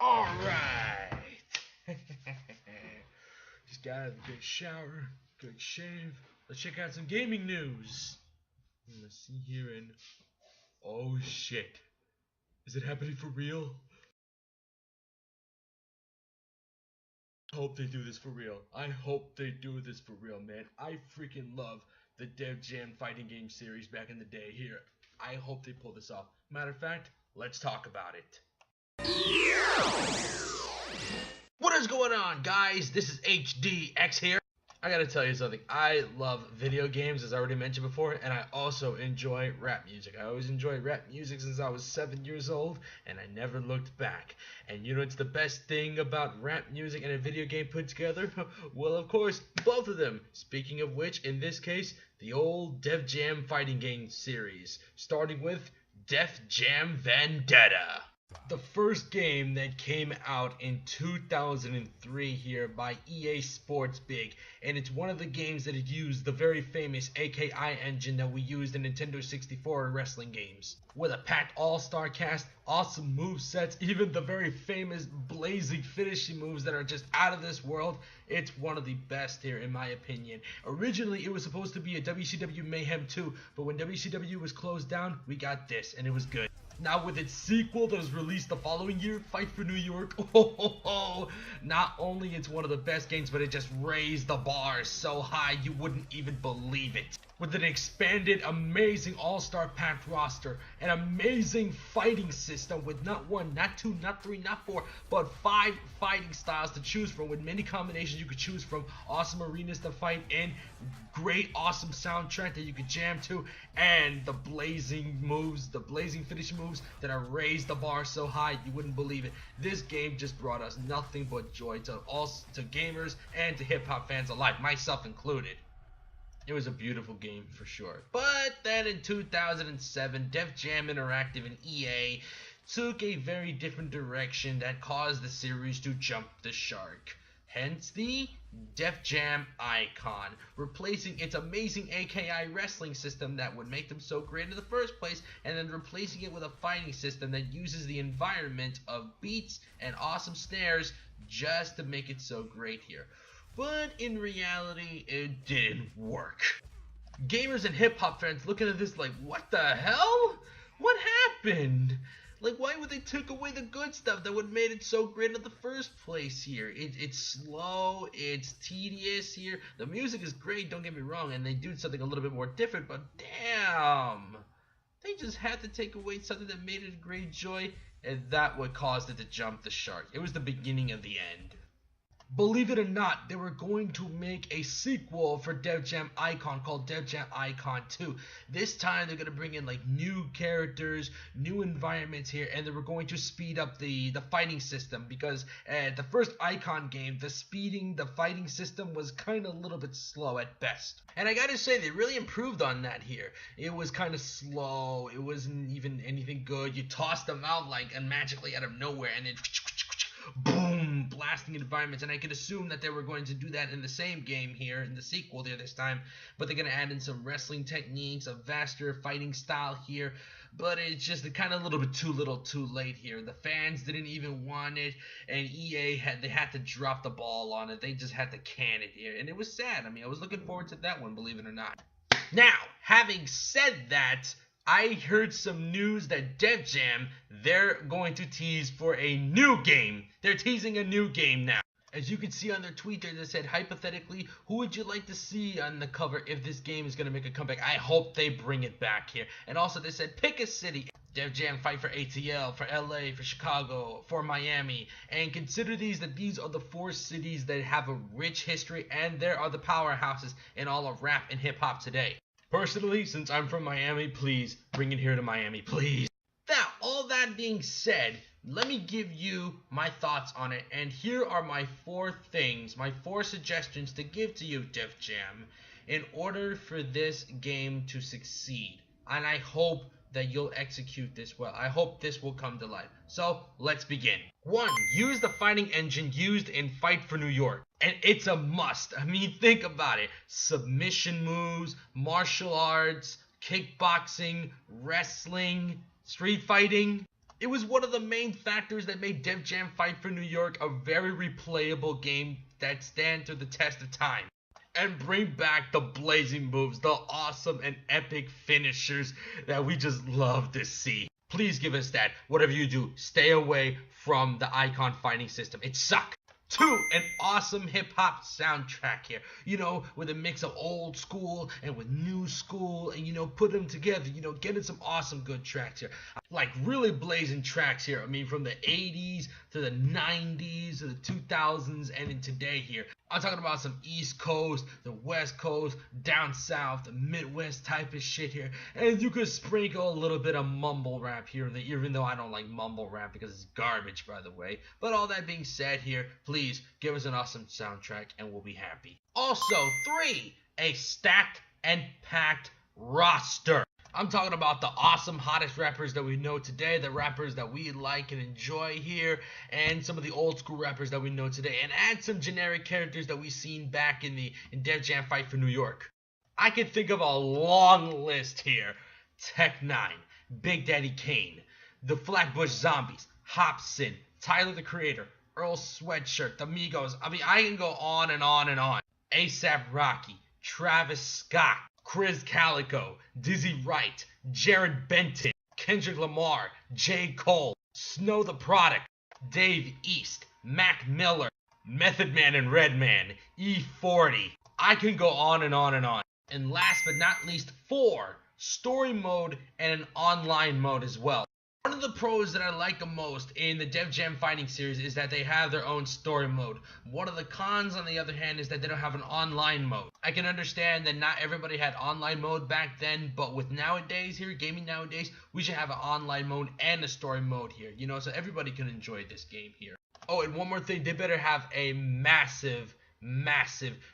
Alright. Just got out of a good shower, good shave. Let's check out some gaming news. Let's see here and oh shit. Is it happening for real? I hope they do this for real. I hope they do this for real, man. I freaking love the Def Jam fighting game series back in the day here. I hope they pull this off. Matter of fact, let's talk about it. What is going on, guys? This is HDX here. I gotta tell you something. I love video games, as I already mentioned before, and I also enjoy rap music. I always enjoyed rap music since I was 7 years old, and I never looked back. And you know what's the best thing about rap music and a video game put together? Well, of course, both of them. Speaking of which, in this case, the old Def Jam fighting game series, starting with Def Jam Vendetta. The first game that came out in 2003 here by EA Sports Big, and it's one of the games that had used the very famous AKI engine that we used in Nintendo 64 wrestling games. With a packed all-star cast, awesome movesets, even the very famous blazing finishing moves that are just out of this world, it's one of the best here in my opinion. Originally it was supposed to be a WCW Mayhem 2, but when WCW was closed down, we got this, and it was good. Now with its sequel that was released the following year, Fight for New York, not only it's one of the best games, but it just raised the bar so high you wouldn't even believe it. With an expanded, amazing all-star packed roster, an amazing fighting system with not one, not two, not three, not four, but 5 fighting styles to choose from, with many combinations you could choose from, awesome arenas to fight in, great awesome soundtrack that you could jam to, and the blazing moves, the blazing finishing moves that are raised the bar so high you wouldn't believe it. This game just brought us nothing but joy to gamers and to hip-hop fans alike, myself included. It was a beautiful game for sure. But then in 2007, Def Jam Interactive and EA took a very different direction that caused the series to jump the shark. Hence the Def Jam icon, replacing its amazing AKI wrestling system that would make them so great in the first place, and then replacing it with a fighting system that uses the environment of beats and awesome snares just to make it so great here. But in reality, it didn't work. Gamers and hip-hop fans looking at this like, what the hell? What happened? Like, why would they take away the good stuff that would have made it so great in the first place here? It's slow, it's tedious here. The music is great, don't get me wrong, and they do something a little bit more different, but damn! They just had to take away something that made it a great joy, and that what caused it to jump the shark. It was the beginning of the end. Believe it or not, they were going to make a sequel for Def Jam Icon called Def Jam Icon 2. This time they're going to bring in like new characters, new environments here, and they were going to speed up the fighting system, because the first Icon game, the fighting system was kind of a little bit slow at best. And I gotta say, they really improved on that here. It was kind of slow, it wasn't even anything good. You tossed them out like and magically out of nowhere, and then boom, blasting environments. And I could assume that they were going to do that in the same game here, in the sequel there this time, but they're going to add in some wrestling techniques, a vaster fighting style here, but it's just kind of a little bit too little too late here. The fans didn't even want it, and EA had to drop the ball on it. They just had to can it here, and it was sad. I mean, I was looking forward to that one, believe it or not. Now, having said that, I heard some news that Def Jam, they're going to tease for a new game. They're teasing a new game now. As you can see on their tweet there, they said, hypothetically, who would you like to see on the cover if this game is going to make a comeback? I hope they bring it back here. And also they said, pick a city. Def Jam fight for ATL, for LA, for Chicago, for Miami. And consider that these are the 4 cities that have a rich history, and there are the powerhouses in all of rap and hip hop today. Personally, since I'm from Miami, please bring it here to Miami, please. Now, all that being said, let me give you my thoughts on it, and here are my 4 things, my 4 suggestions to give to you, Def Jam, in order for this game to succeed. And I hope that you'll execute this well. I hope this will come to life. So, let's begin. 1. Use the fighting engine used in Fight for New York. And it's a must. I mean, think about it. Submission moves, martial arts, kickboxing, wrestling, street fighting. It was one of the main factors that made Def Jam Fight for New York a very replayable game that stands to the test of time. And bring back the blazing moves, the awesome and epic finishers that we just love to see. Please give us that. Whatever you do, stay away from the icon fighting system. It sucks. 2, an awesome hip-hop soundtrack here, with a mix of old school and with new school, and put them together, getting some awesome good tracks here, like really blazing tracks here. I mean, from the 80s to the 90s to the 2000s and in today here. I'm talking about some East Coast, the West Coast, down south, the Midwest type of shit here. And you could sprinkle a little bit of mumble rap here and there, even though I don't like mumble rap because it's garbage, by the way. But all that being said here, please give us an awesome soundtrack and we'll be happy. Also, 3, a stacked and packed roster. I'm talking about the awesome, hottest rappers that we know today, the rappers that we like and enjoy here, and some of the old school rappers that we know today, and add some generic characters that we've seen back in Def Jam Fight for New York. I can think of a long list here. Tech 9, Big Daddy Kane, the Flatbush Zombies, Hopsin, Tyler the Creator, Earl Sweatshirt, the Migos. I mean, I can go on and on and on. A$AP Rocky, Travis Scott, Chris Calico, Dizzy Wright, Jared Benton, Kendrick Lamar, J. Cole, Snow the Product, Dave East, Mac Miller, Method Man and Redman, E40. I can go on and on and on. And last but not least, 4, story mode and an online mode as well. One of the pros that I like the most in the Def Jam Fighting series is that they have their own story mode. One of the cons, on the other hand, is that they don't have an online mode. I can understand that not everybody had online mode back then, but with nowadays here, gaming nowadays, we should have an online mode and a story mode here, so everybody can enjoy this game here. Oh, and one more thing, they better have a massive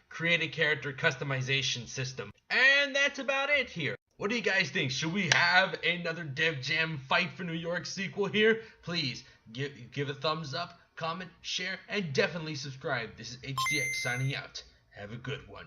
create a character customization system. And that's about it here. What do you guys think? Should we have another Def Jam Fight for New York sequel here? Please give a thumbs up, comment, share, and definitely subscribe. This is HDX signing out. Have a good one.